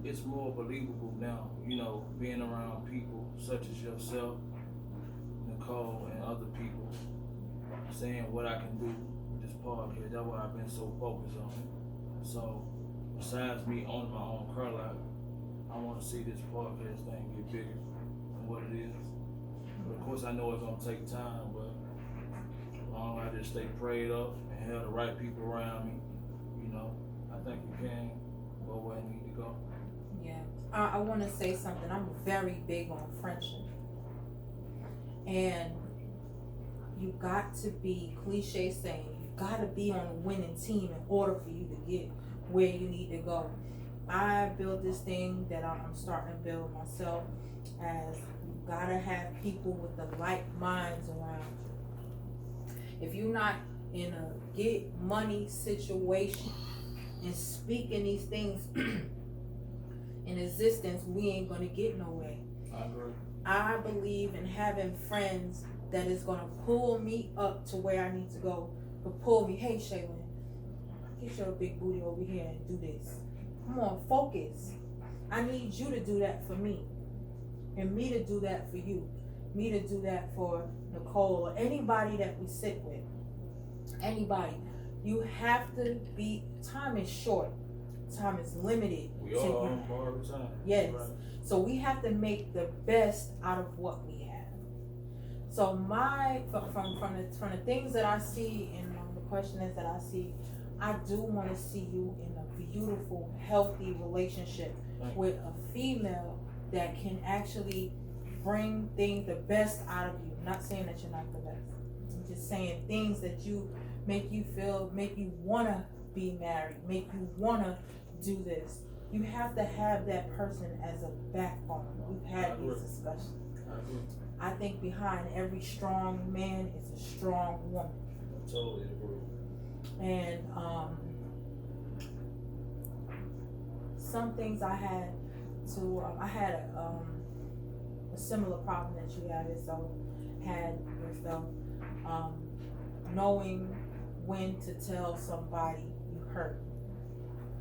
it's more believable now, being around people such as yourself, Nicole, and other people saying what I can do with this podcast. That's why I've been so focused on it. So, besides me owning my own car lot, I want to see this podcast thing get bigger than what it is. But of course, I know it's gonna take time, but as long as I just stay prayed up and have the right people around me, I think you can go where I need to go. Yeah, I want to say something. I'm very big on friendship, and you got to be, cliche saying, you got to be on a winning team in order for you to get where you need to go. I built this thing that I'm starting to build myself, as you gotta have people with the like minds around you. If you're not in a get money situation and speaking these things in existence, we ain't gonna get nowhere. I agree. I believe in having friends that is gonna pull me up to where I need to go. But pull me, hey Shaylin, get your big booty over here and do this. Come on, focus. I need you to do that for me. And me to do that for you. Me to do that for Nicole or anybody that we sit with. Anybody. You have to be, time is short. Time is limited. We all on borrowed time. Yes. Right. So we have to make the best out of what we have. So from the things that I see and the questions that I see, I do want to see you in a beautiful, healthy relationship with a female that can actually bring the best out of you. I'm not saying that you're not the best. I'm just saying things that make you want to be married, make you want to do this. You have to have that person as a backbone. We've had these discussions. I think behind every strong man is a strong woman. I totally agree. And some things I had a similar problem that you had with knowing when to tell somebody you hurt,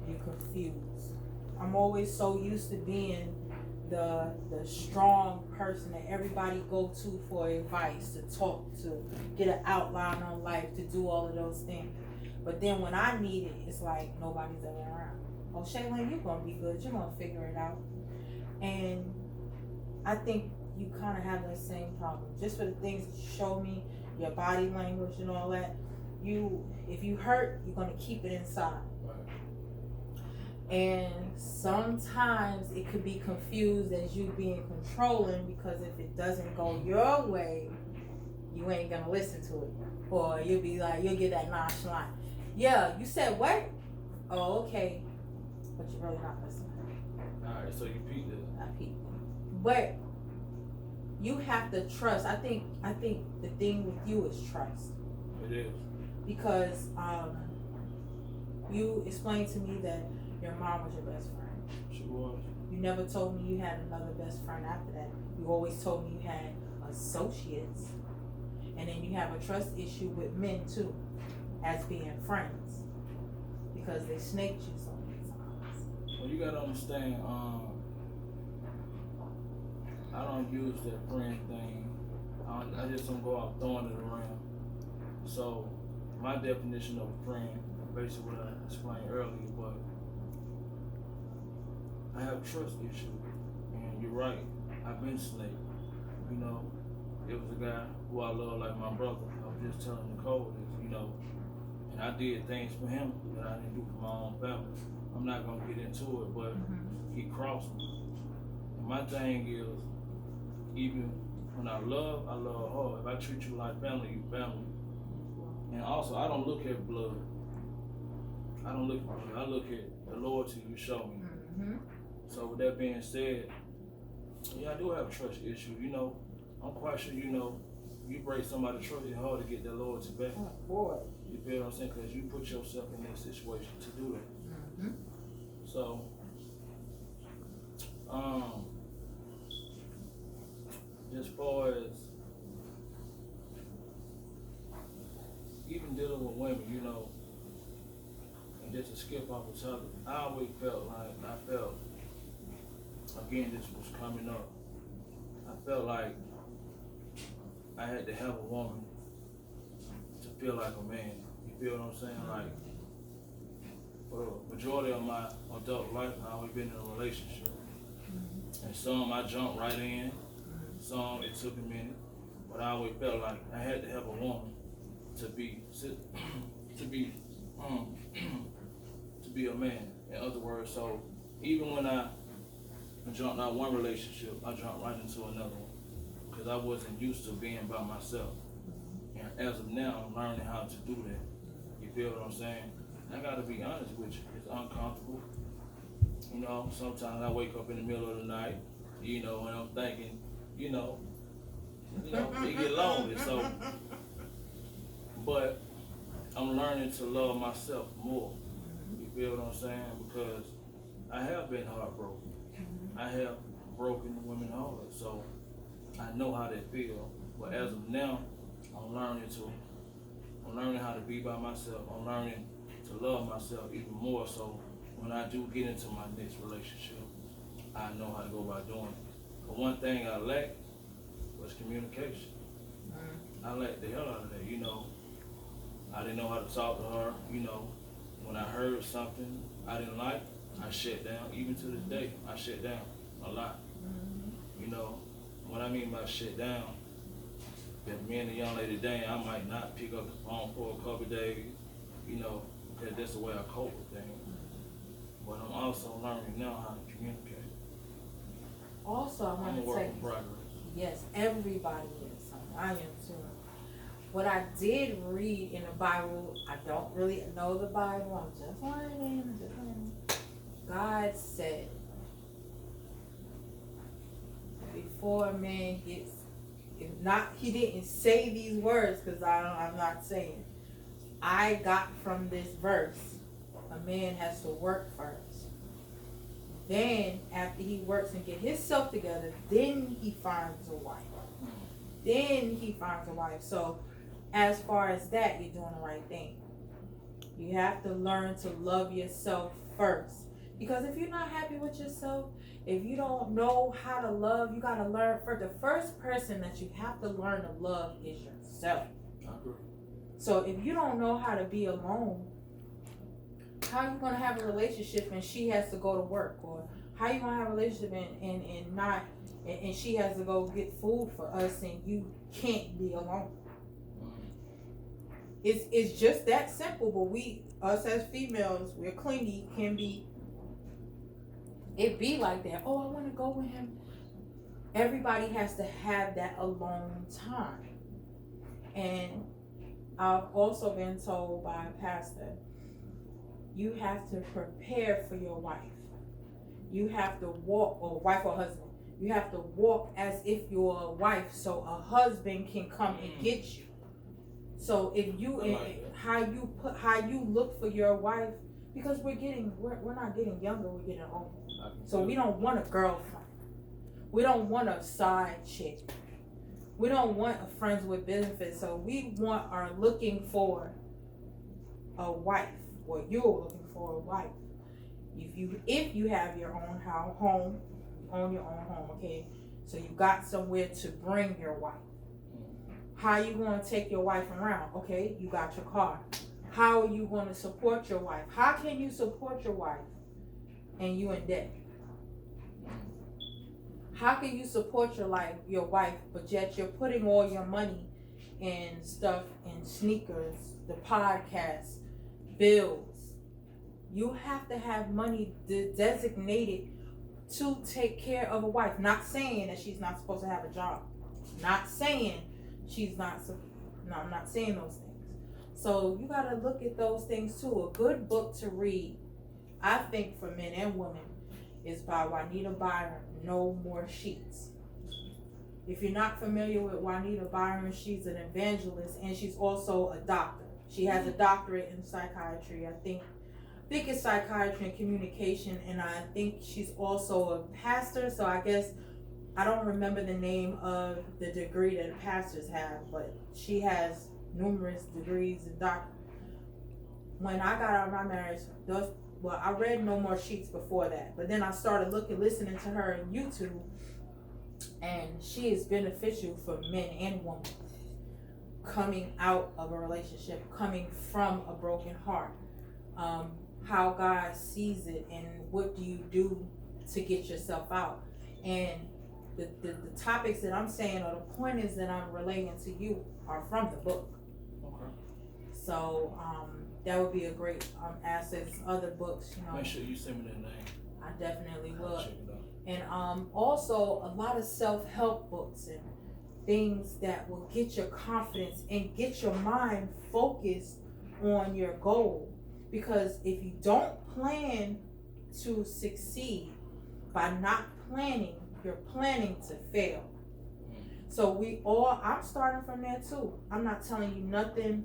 you confused. I'm always so used to being the strong person that everybody go to for advice, to talk to, get an outline on life, to do all of those things. But then when I need it, it's like nobody's ever around. Oh, Shaylin, you're gonna be good. You're gonna figure it out. And I think you kind of have that same problem. Just for the things that you show me, your body language and all that. If you hurt, you're gonna keep it inside. And sometimes it could be confused as you being controlling, because if it doesn't go your way, you ain't gonna listen to it. Or you'll be like, you'll get that nonchalant. Yeah, you said what? Oh, okay. But you're really not listening. Alright, so you peeped it. I peeped it. But you have to trust. I think the thing with you is trust. It is. Because you explained to me that your mom was your best friend. She was. You never told me you had another best friend after that. You always told me you had associates. And then you have a trust issue with men too, as being friends. Because they snaked you so many times. Well, you gotta understand, I don't use that friend thing. I just don't go out throwing it around. So, my definition of a friend, basically what I explained earlier, but I have trust issues, and you're right. I've been snaked. It was a guy who I love like my brother. I was just telling Nicole this, and I did things for him that I didn't do for my own family. I'm not gonna get into it, but he crossed me. And my thing is, even when I love hard. If I treat you like family, you family. And also, I don't look at blood. I look at the loyalty you show me. Mm-hmm. So with that being said, yeah, I do have trust issues. I'm quite sure you break somebody's trust, it's hard to get that loyalty back. Oh, boy. You feel what I'm saying? Because you put yourself in that situation to do that. Mm-hmm. So, as far as even dealing with women, and just to skip off the topic, I always felt like again, this was coming up. I felt like I had to have a woman to feel like a man. You feel what I'm saying? Like, for the majority of my adult life, I've always been in a relationship. And some I jumped right in, some it took a minute, but I always felt like I had to have a woman to be to be to be a man. In other words, so even when I jumped out one relationship, I jumped right into another one because I wasn't used to being by myself. And as of now, I'm learning how to do that. You feel what I'm saying? And I gotta be honest with you, it's uncomfortable. You know, sometimes I wake up in the middle of the night, you know, and I'm thinking, you know, it get lonely. So, but I'm learning to love myself more. You feel what I'm saying? Because I have been heartbroken. I have broken women's hearts, so I know how they feel. But as of now, I'm learning how to be by myself. I'm learning to love myself even more. So when I do get into my next relationship, I know how to go about doing it. But one thing I lacked was communication. I lacked the hell out of that, you know. I didn't know how to talk to her, you know. When I heard something I didn't like, I shut down. Even to this day, I shut down a lot. You know, what I mean by shut down, if me and the young lady dang, I might not pick up the phone for a couple of days, you know, because that's the way I cope with things. But I'm also learning now how to communicate. Also, I I'm want a to work say, in progress. yes, everybody is. I am too. What I did read in the Bible, I don't really know the Bible. I'm just learning. God said, before a man gets, if not, he didn't say these words because I'm not saying. I got from this verse, a man has to work first. Then, after he works and get himself together, then he finds a wife. So, as far as that, you're doing the right thing. You have to learn to love yourself first. Because if you're not happy with yourself, if you don't know how to love, you got to learn. For the first person that you have to learn to love is yourself. I agree. So if you don't know how to be alone, how are you going to have a relationship and she has to go to work? Or how are you going to have a relationship and she has to go get food for us and you can't be alone? It's just that simple. But us as females, we're clingy, it be like that. Oh, I want to go with him. Everybody has to have that alone time. And I've also been told by a pastor, you have to prepare for your wife. You have to walk, or wife or husband, you have to walk as if you're a wife so a husband can come and get you. So if you, how you look for your wife, because we're not getting younger, we're getting older. So we don't want a girlfriend. We don't want a side chick. We don't want a friends with benefits. So we are looking for a wife, or you're looking for a wife. If you have your own home, you own your own home, okay? So you got somewhere to bring your wife. How are you going to take your wife around? Okay, you got your car. How are you going to support your wife? How can you support your wife and you in debt? How can you support your wife, but yet you're putting all your money in stuff, in sneakers, the podcast, bills? You have to have money designated to take care of a wife. Not saying that she's not supposed to have a job. Not saying she's not. No, I'm not saying those things. So you got to look at those things too. A good book to read, I think, for men and women, is by Juanita Byron, No More Sheets. If you're not familiar with Juanita Byron, she's an evangelist and she's also a doctor. She has a doctorate in psychiatry. I think it's psychiatry and communication, and I think she's also a pastor. So I guess I don't remember the name of the degree that pastors have, but she has numerous degrees and doctorates. When I got out of my marriage, well, I read No More Sheets before that, but then I started listening to her on YouTube, and she is beneficial for men and women coming out of a relationship, coming from a broken heart, how God sees it, and what do you do to get yourself out. And the topics that I'm saying, or the pointers that I'm relating to you, are from the book. Okay. So that would be a great asset. Other books, Make sure you send me that name. I definitely I'll will. check it out. And also a lot of self-help books and things that will get your confidence and get your mind focused on your goal. Because if you don't plan to succeed, by not planning, you're planning to fail. So I'm starting from there too. I'm not telling you nothing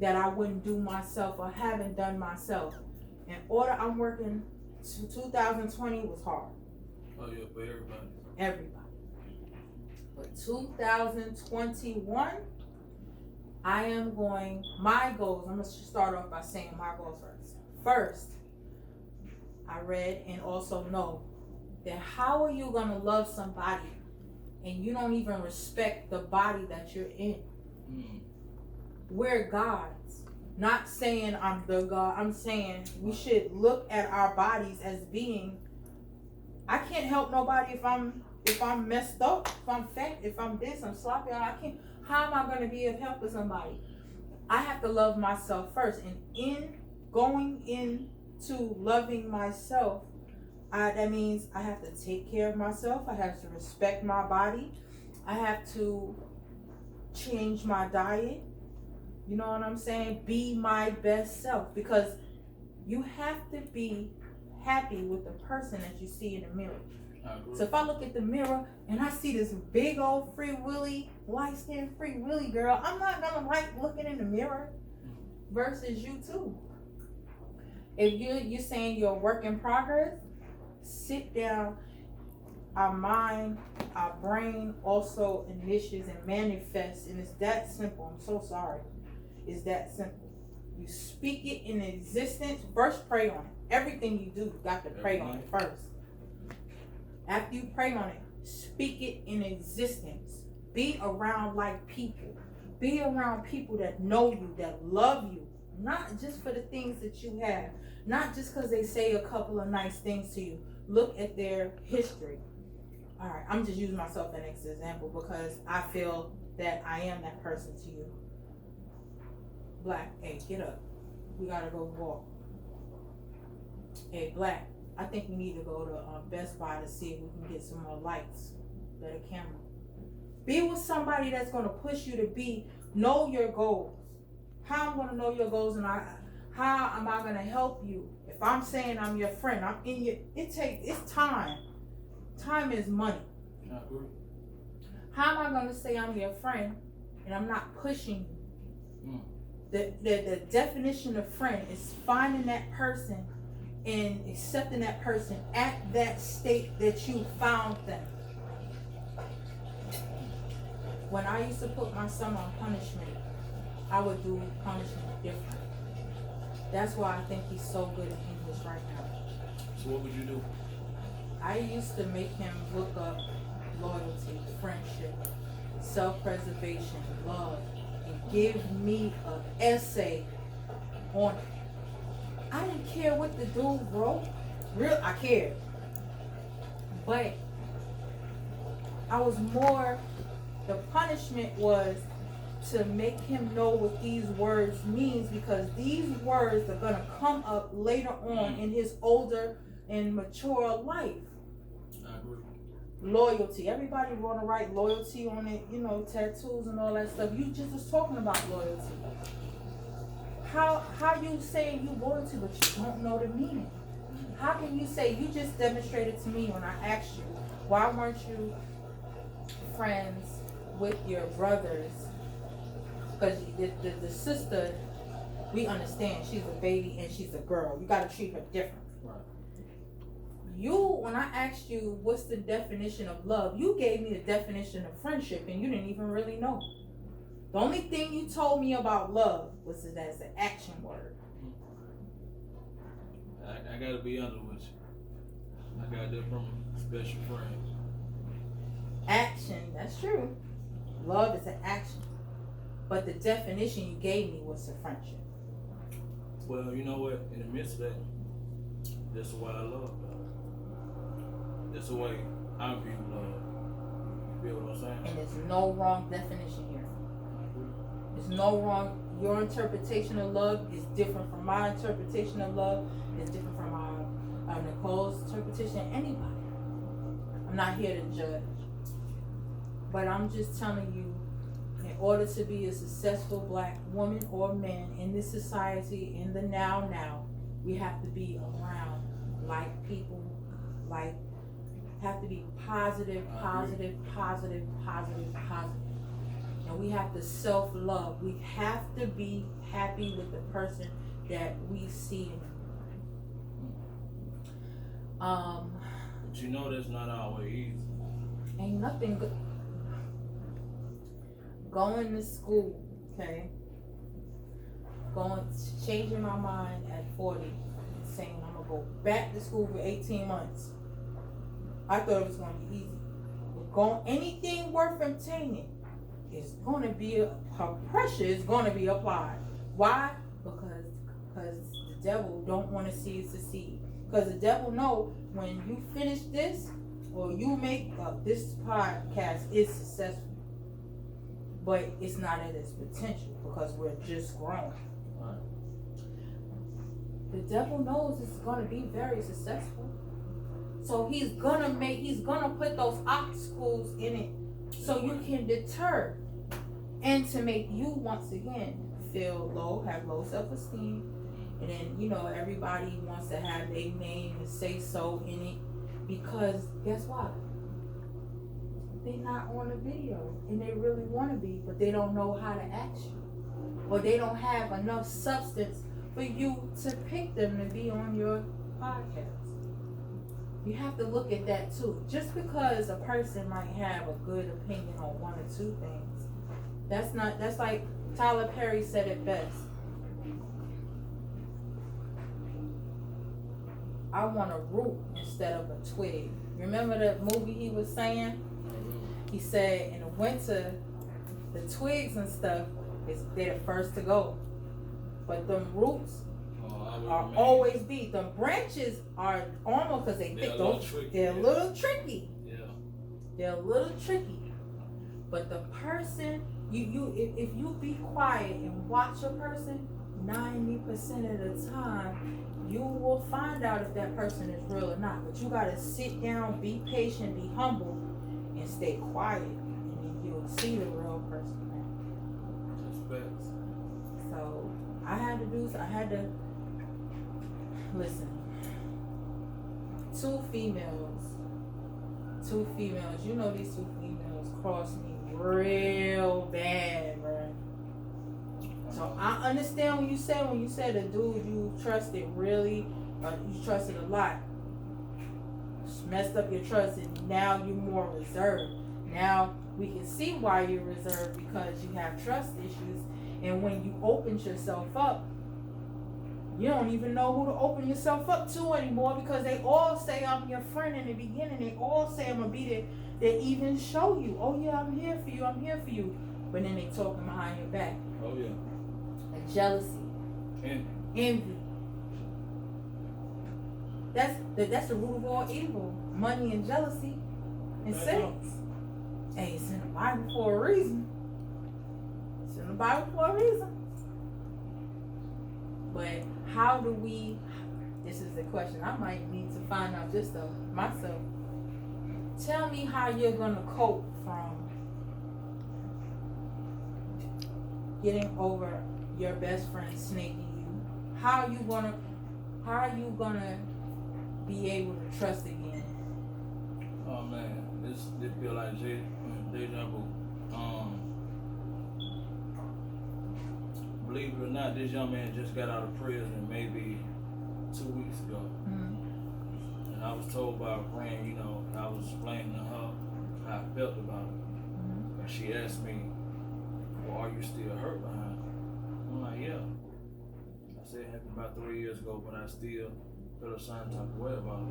that I wouldn't do myself or haven't done myself. In order I'm working, 2020 was hard. Oh yeah, for everybody. Everybody. But 2021, my goals, I'm going to start off by saying my goals first. First, I read and also know that how are you going to love somebody and you don't even respect the body that you're in? We're gods. Not saying I'm the God. I'm saying we should look at our bodies as being. I can't help nobody if I'm messed up, if I'm fat, if I'm this, I'm sloppy. I can't. How am I going to be of help to somebody? I have to love myself first, and in going into loving myself, that means I have to take care of myself. I have to respect my body. I have to change my diet. You know what I'm saying? Be my best self, because you have to be happy with the person that you see in the mirror. So if I look at the mirror and I see this big old Free Willy, light-skinned Free Willy girl, I'm not gonna like looking in the mirror. Versus you too. If you're saying you're a work in progress, sit down. Our mind, our brain also initiates and manifests, and it's that simple. I'm so sorry. It's that simple. You speak it in existence. First, pray on it. Everything you do, you got to pray on it first. After you pray on it, speak it in existence. Be around like people. Be around people that know you, that love you. Not just for the things that you have. Not just because they say a couple of nice things to you. Look at their history. All right, I'm just using myself as an example because I feel that I am that person to you. Black, hey, get up. We gotta go walk. Hey, Black, I think we need to go to Best Buy to see if we can get some more lights, better camera. Be with somebody that's gonna push you to know your goals. How I'm gonna know your goals, and how am I gonna help you? If I'm saying I'm your friend, I'm in your. It's time. Time is money. I agree. How am I gonna say I'm your friend and I'm not pushing you? The definition of friend is finding that person and accepting that person at that state that you found them. When I used to put my son on punishment, I would do punishment different. That's why I think he's so good at English right now. So what would you do? I used to make him look up loyalty, friendship, self-preservation, love, and give me an essay on it. I didn't care what the dude wrote. I cared. But the punishment was to make him know what these words means, because these words are going to come up later on in his older and mature life. I agree. Loyalty. Everybody want to write loyalty on it, tattoos and all that stuff. You just was talking about loyalty. How you saying you loyalty but you don't know the meaning? How can you say, you just demonstrated to me when I asked you, why weren't you friends with your brothers? Because the sister, we understand she's a baby and she's a girl. You got to treat her different. Right. When I asked you what's the definition of love, you gave me the definition of friendship and you didn't even really know. The only thing you told me about love was that it's an action word. I gotta be honest with you. I got that from a special friend. Action, that's true. Love is an action. But the definition you gave me was a friendship. Well, you know what? In the midst of that, that's the way I love God. That's the way I view love. You feel what I'm saying? And there's no wrong definition here. There's no wrong. Your interpretation of love is different from my interpretation of love. It's different from Nicole's interpretation. Anybody. I'm not here to judge. But I'm just telling you, in order to be a successful black woman or man in this society, in the now, we have to be around like people, like have to be positive. And we have to self-love. We have to be happy with the person that we see. But you know that's not always easy. Ain't nothing good. Going to school, okay? Changing my mind at 40 and saying I'm gonna go back to school for 18 months. I thought it was gonna be easy. But anything worth obtaining is gonna be pressure is gonna be applied. Why? Because the devil don't want to see you succeed. Because the devil know when you finish this or you make this podcast is successful. But it's not at its potential because we're just growing. Right. The devil knows it's gonna be very successful. So he's gonna put those obstacles in it so you can deter and to make you once again feel low, have low self-esteem. And then, everybody wants to have their name and say so in it because guess what? They're not on a video and they really want to be, but they don't know how to act you. Or they don't have enough substance for you to pick them to be on your podcast. You have to look at that too. Just because a person might have a good opinion on one or two things, that's like Tyler Perry said it best. I want a root instead of a twig. Remember the movie he was saying? He said in the winter, the twigs and stuff, they're the first to go. But them roots are always beat. Them branches are almost because they're a little tricky. Yeah. They're a little tricky. But the person, if you be quiet and watch a person, 90% of the time, you will find out if that person is real or not. But you gotta sit down, be patient, be humble, and stay quiet, and then you'll see the real person. Respect. So I had to listen. Two females. You know these two females crossed me real bad, bro. So I understand when you said a dude you trusted really, you trusted a lot, messed up your trust, and now you're more reserved. Now we can see why you're reserved because you have trust issues, and when you open yourself up, you don't even know who to open yourself up to anymore because they all say I'm your friend in the beginning. They all say I'm gonna be there. They even show you, oh yeah, I'm here for you. But then they talking behind your back. Oh yeah. And jealousy. Envy. That's the root of all evil. Money and jealousy and sex. Hey, it's in the Bible for a reason. But how do we, this is the question I might need to find out just of myself. Tell me how you're going to cope from getting over your best friend snaking you. How are you going to be able to trust again? Oh man, this feel like deja vu. Believe it or not, this young man just got out of prison maybe 2 weeks ago. Mm-hmm. And I was told by a friend, I was explaining to her how I felt about it. Mm-hmm. And she asked me, well, are you still hurt behind it? I'm like, yeah. I said it happened about 3 years ago, but I still feel a certain type of way about it.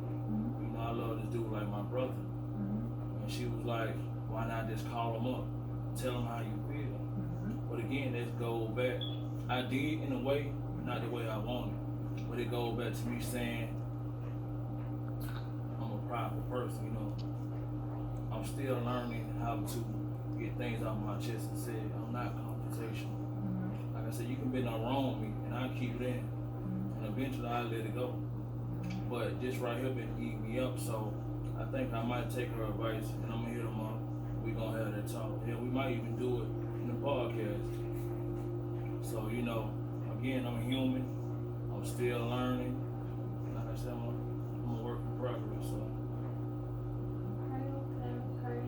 You know, I love this dude like my brother. And she was like, why not just call him up, tell him how you feel? But again, let's go back. I did in a way, not the way I wanted. But it goes back to me saying, I'm a prideful person, you know. I'm still learning how to get things off my chest and say, I'm not confrontational. Like I said, you can bend wrong me, and I keep it in. And eventually I let it go. But this right here been eating me up, so I think I might take her advice, and I'm gonna hit them up. We gonna have that talk. Yeah, we might even do it in the podcast. So, you know, again, I'm a human. I'm still learning. Like I said, I'm a work in progress. So. Okay.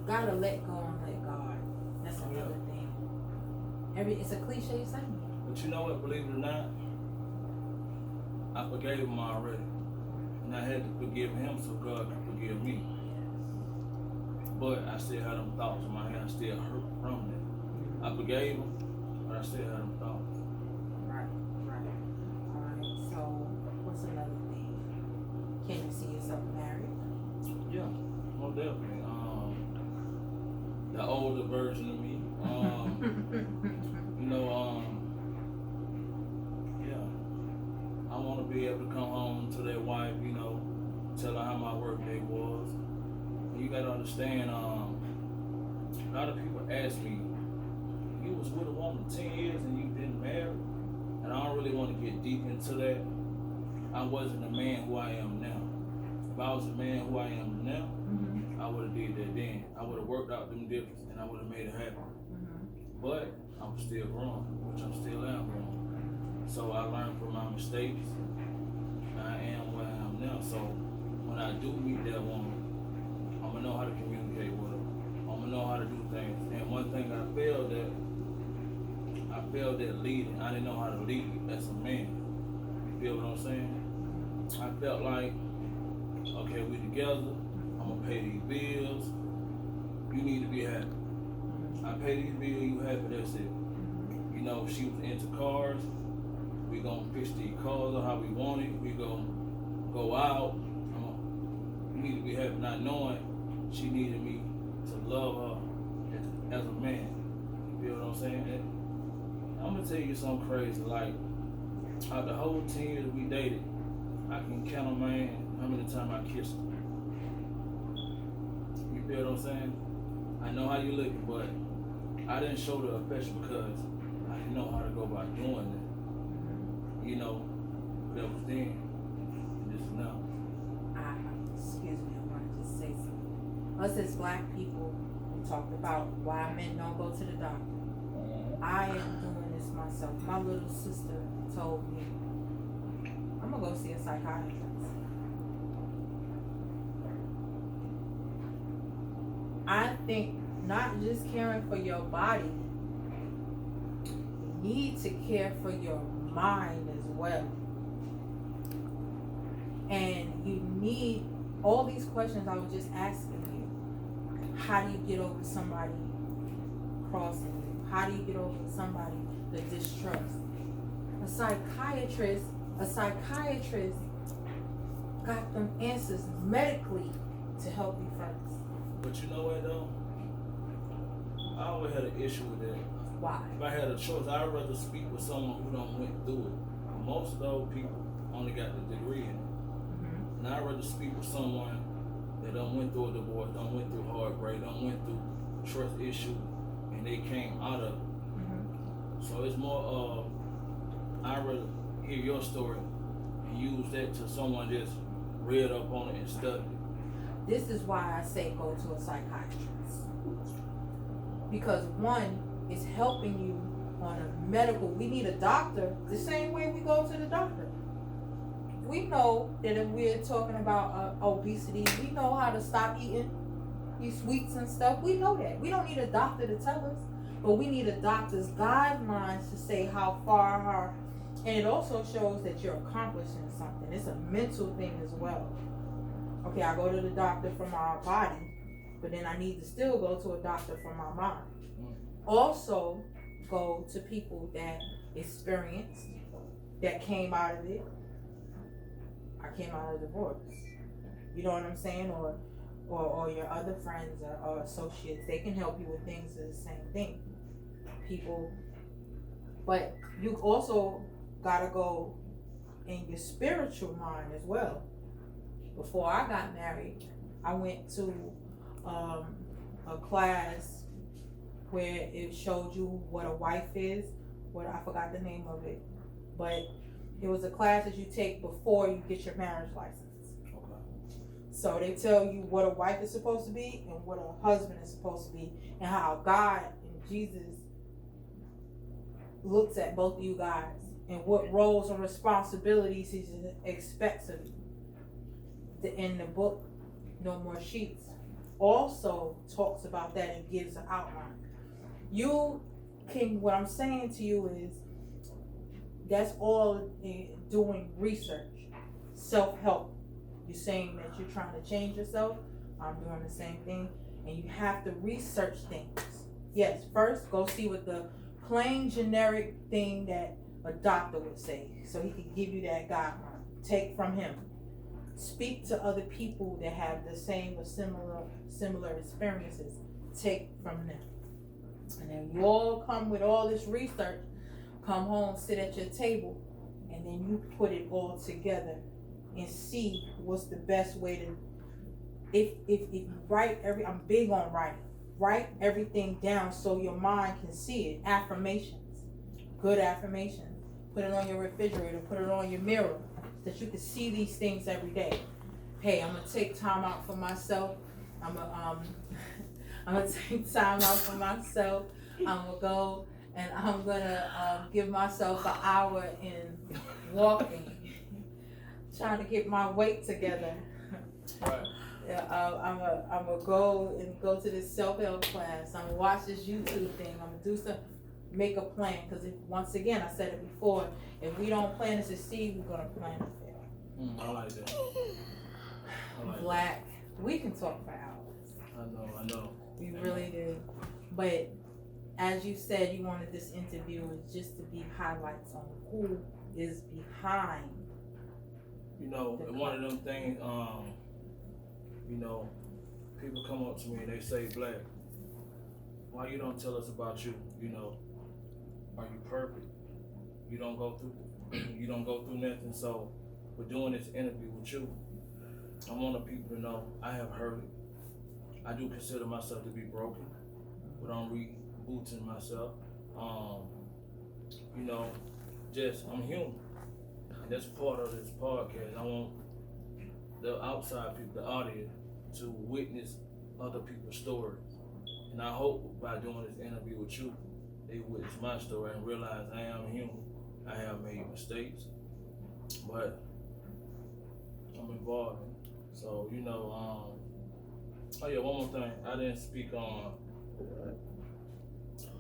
Gotta let go and let God. That's another thing. It's a cliche saying. But you know what? Believe it or not, I forgave him already. And I had to forgive him so God can forgive me. But I still had them thoughts in my head. I still hurt from that. I forgave him, but I still had them thoughts. Right. Alright, so what's another thing? Can you see yourself married? Yeah, most definitely. The older version of me. You know, yeah. I want to be able to come home to that wife, you know, tell her how my work day was. And you got to understand, a lot of people ask me, you was with a woman 10 years and you've been married? And I don't really want to get deep into that. I wasn't the man who I am now. If I was the man who I am now, I would have did that then. I would have worked out them differences and I would have made it happen. But I'm still growing, which I'm still am growing. So I learned from my mistakes. I am where I am now. So when I do meet that woman, I'm gonna know how to communicate with her. I'm gonna know how to do things. And one thing I failed at leading. I didn't know how to lead as a man. You feel what I'm saying? I felt like, okay, we together. I'm gonna pay these bills. You need to be happy. I pay these bills, you happy, that's it. You know, she was into cars. We gonna fix these cars or how we want it. We gonna go out. You need to be happy, not knowing she needed me to love her as a man. You feel what I'm saying? I'm gonna tell you something crazy. Like, out the whole 10 years we dated, I can count on my hand how many times I kissed her. You feel what I'm saying? I know how you looking, but I didn't show the affection because I didn't know how to go about doing that. You know, that was then. This is now. Excuse me, I wanted to say something. Us as black people, we talked about why men don't go to the doctor. I am doing this myself. My little sister told me, I'm gonna go see a psychiatrist. I think not just caring for your body, you need to care for your mind as well. And you need all these questions I was just asking you. How do you get over somebody crossing you? How do you get over somebody that distrust? A psychiatrist got them answers medically to help you first. But you know what though? I always had an issue with that. Why? If I had a choice, I'd rather speak with someone who don't went through it. Most of those people only got the degree in it. And I'd rather speak with someone that don't went through a divorce, don't went through heartbreak, don't went through trust issue, and they came out of it. So it's more of, I'd rather hear your story and use that to someone just read up on it and study it. This is why I say go to a psychiatrist. Because one is helping you on a medical, we need a doctor the same way we go to the doctor. We know that if we're talking about obesity, we know how to stop eating these sweets and stuff. We know that. We don't need a doctor to tell us, but we need a doctor's guidelines to say how far and it also shows that you're accomplishing something. It's a mental thing as well. Okay, I go to the doctor for my body, but then I need to still go to a doctor for my mind. Also, go to people that experienced, that came out of it, I came out of divorce. You know what I'm saying? Or your other friends or associates, they can help you with things that are the same thing. People, but you also gotta go in your spiritual mind as well. Before I got married, I went to a class where it showed you what a wife is. What I forgot the name of it, but it was a class that you take before you get your marriage license. So they tell you what a wife is supposed to be and what a husband is supposed to be, and how God and Jesus looks at both of you guys and what roles and responsibilities he expects of you. In the book, No More Sheets, also talks about that and gives an outline. You can, what I'm saying to you is, that's all doing research, self-help. You're saying that you're trying to change yourself. I'm doing the same thing. And you have to research things. Yes, first go see what the plain generic thing that a doctor would say, so he can give you that guideline. Take from him. Speak to other people that have the same or similar experiences. Take from them. And then you all come with all this research, come home, sit at your table, and then you put it all together and see what's the best way to, if you write I'm big on writing. Write everything down so your mind can see it. Affirmations, good affirmations. Put it on your refrigerator, put it on your mirror, so that you can see these things every day. Hey, I'm gonna take time out for myself. I'm gonna take time out for myself. I'm gonna go and I'm gonna give myself an hour in walking, trying to get my weight together. Right. Yeah, I'm gonna go to this self-help class. I'm gonna watch this YouTube thing. I'm gonna do some, make a plan. Because once again, I said it before, if we don't plan to succeed, we're gonna plan to fail. I like that. Black, we can talk for hours. I know. We really do. But as you said, you wanted this interview is just to be highlights on who is behind. You know, one of them things, you know, people come up to me and they say, Black, why you don't tell us about you? You know, are you perfect? You don't go through nothing. So we're doing this interview with you. I want the people to know I have heard it. I do consider myself to be broken, but I'm rebooting myself. You know, just I'm human. And that's part of this podcast. I want the outside people, the audience, to witness other people's stories. And I hope by doing this interview with you, they witness my story and realize I am human. I have made mistakes, but I'm evolving. So, you know, oh yeah, one more thing. I didn't speak on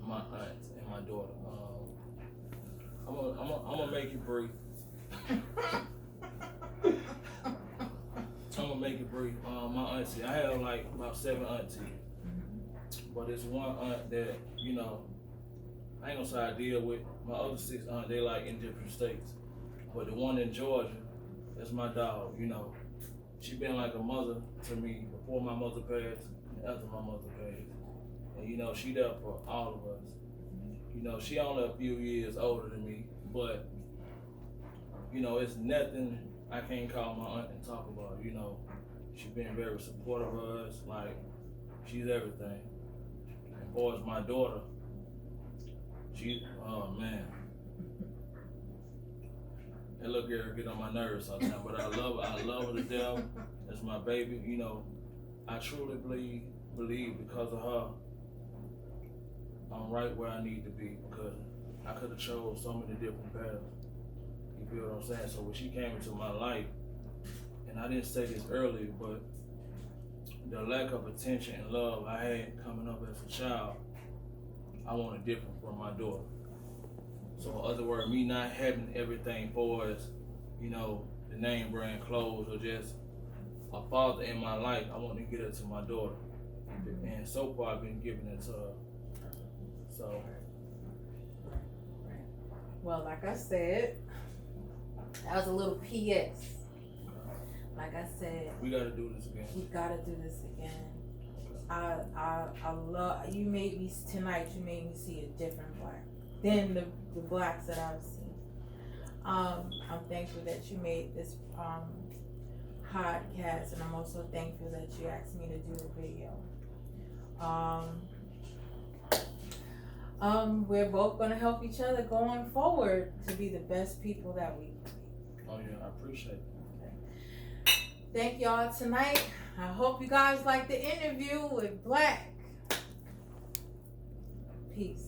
my aunt and my daughter. I'm gonna make it brief. I'm gonna make it brief. My auntie, I have like about 7 aunties, but it's one aunt that, you know, I ain't gonna say I deal with. My other 6 aunts, they like in different states, but the one in Georgia, that's my dog. You know, she been like a mother to me before my mother passed and after my mother passed, and you know, she there for all of us. You know, she only a few years older than me, but you know, it's nothing I can't call my aunt and talk about. You know, she been very supportive of us. Like, she's everything. As far as my daughter, oh man, that little girl get on my nerves sometimes. But I love her to death. That's my baby. You know, I truly believe because of her, I'm right where I need to be, because I could have chose so many different paths. You feel what I'm saying? So when she came into my life, and I didn't say this earlier, but the lack of attention and love I had coming up as a child, I wanted different from my daughter. So in other words, me not having everything for us, you know, the name brand clothes or just a father in my life, I want to get it to my daughter. And so far I've been giving it to her. So. Well, like I said, that was a little PS. like I said, We gotta do this again. we gotta do this again. I love, you made me, tonight you made me see a different black than the blacks that I've seen. I'm thankful that you made this podcast, and I'm also thankful that you asked me to do the video. We're both gonna help each other going forward to be the best people that we can be. Oh yeah, I appreciate it. Okay. Thank y'all tonight. I hope you guys like the interview with Black. Peace.